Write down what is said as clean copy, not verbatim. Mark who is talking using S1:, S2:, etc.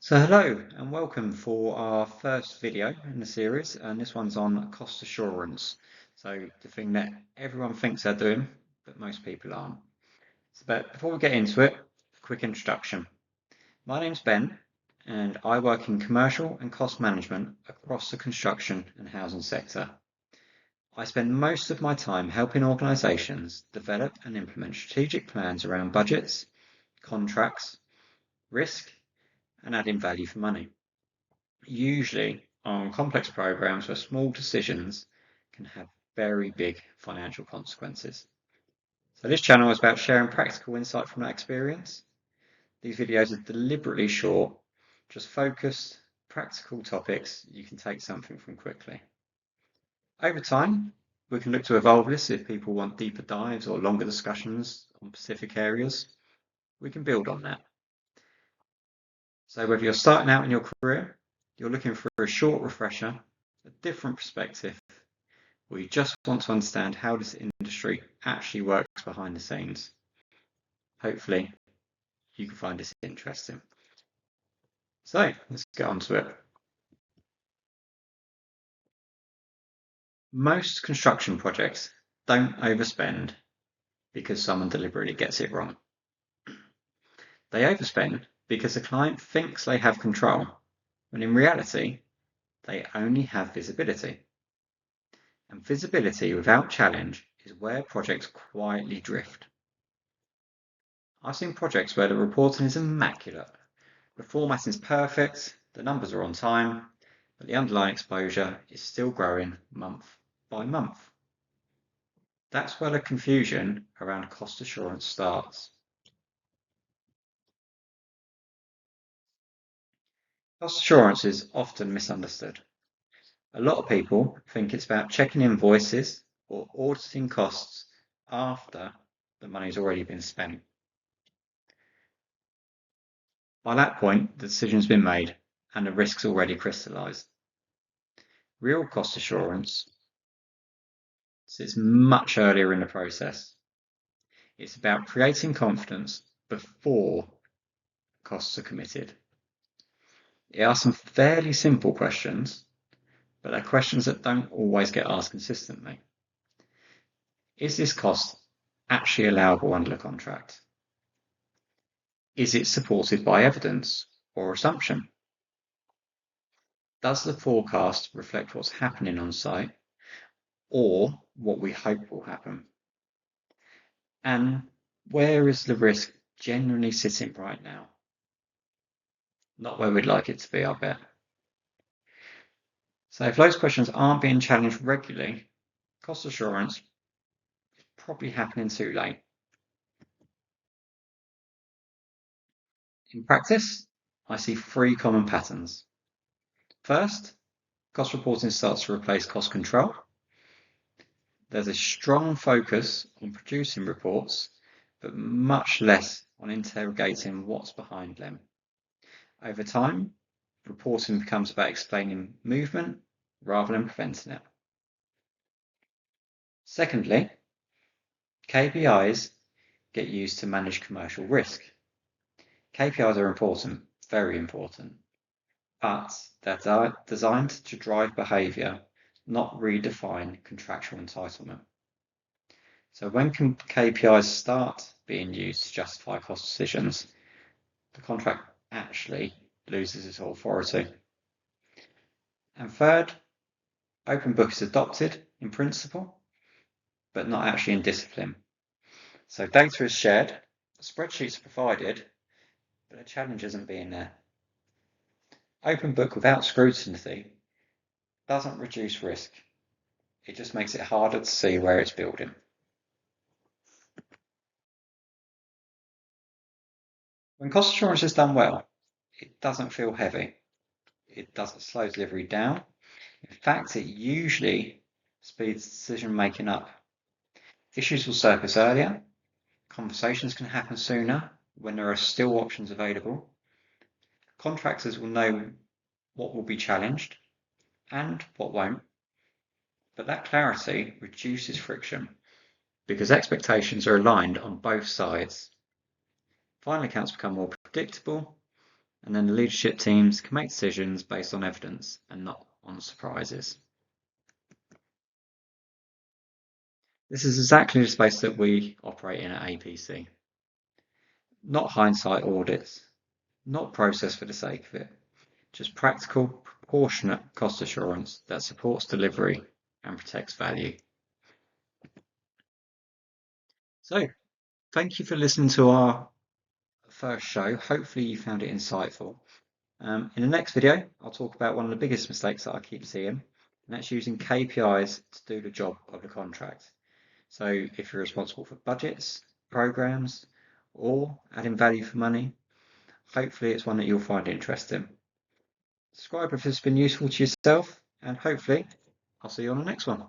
S1: So hello and welcome for our first video in the series, and this one's on cost assurance. So the thing that everyone thinks they're doing, but most people aren't. But before we get into it, a quick introduction. My name's Ben and I work in commercial and cost management across the construction and housing sector. I spend most of my time helping organisations develop and implement strategic plans around budgets, contracts, risk, and adding value for money. Usually on complex programs where small decisions can have very big financial consequences. So this channel is about sharing practical insight from that experience. These videos are deliberately short, just focused, practical topics you can take something from quickly. Over time, we can look to evolve this if people want deeper dives or longer discussions on specific areas. We can build on that. So whether you're starting out in your career, you're looking for a short refresher, a different perspective, or you just want to understand how this industry actually works behind the scenes, hopefully you can find this interesting. So let's get on to it. Most construction projects don't overspend because someone deliberately gets it wrong. They overspend because the client thinks they have control, when in reality, they only have visibility. And visibility without challenge is where projects quietly drift. I've seen projects where the reporting is immaculate, the formatting is perfect, the numbers are on time, but the underlying exposure is still growing month by month. That's where the confusion around cost assurance starts. Cost assurance is often misunderstood. A lot of people think it's about checking invoices or auditing costs after the money's already been spent. By that point, the decision's been made and the risk's already crystallised. Real cost assurance sits much earlier in the process. It's about creating confidence before costs are committed. It asks some fairly simple questions, but they're questions that don't always get asked consistently. Is this cost actually allowable under the contract? Is it supported by evidence or assumption? Does the forecast reflect what's happening on site or what we hope will happen? And where is the risk genuinely sitting right now? Not where we'd like it to be, I bet. So if those questions aren't being challenged regularly, cost assurance is probably happening too late. In practice, I see three common patterns. First, cost reporting starts to replace cost control. There's a strong focus on producing reports, but much less on interrogating what's behind them. Over time, reporting becomes about explaining movement rather than preventing it. Secondly, KPIs get used to manage commercial risk. KPIs are important, very important, but they're designed to drive behaviour, not redefine contractual entitlement. So when KPIs start being used to justify cost decisions, the contract actually loses its authority. And third, open book is adopted in principle, but not actually in discipline. So data is shared, spreadsheets are provided, but the challenge isn't being there. Open book without scrutiny doesn't reduce risk. It just makes it harder to see where it's building. When cost assurance is done well, it doesn't feel heavy. It doesn't slow delivery down. In fact, it usually speeds decision making up. Issues will surface earlier. Conversations can happen sooner when there are still options available. Contractors will know what will be challenged and what won't. But that clarity reduces friction because expectations are aligned on both sides. Final accounts become more predictable and then the leadership teams can make decisions based on evidence and not on surprises. This is exactly the space that we operate in at APC. Not hindsight audits, not process for the sake of it, just practical, proportionate cost assurance that supports delivery and protects value. So, thank you for listening to our first show. Hopefully you found it insightful. In the next video, I'll talk about one of the biggest mistakes that I keep seeing, and that's using KPIs to do the job of the contract. So if you're responsible for budgets, programs, or adding value for money, hopefully it's one that you'll find interesting. Subscribe if it's been useful to yourself, and hopefully I'll see you on the next one.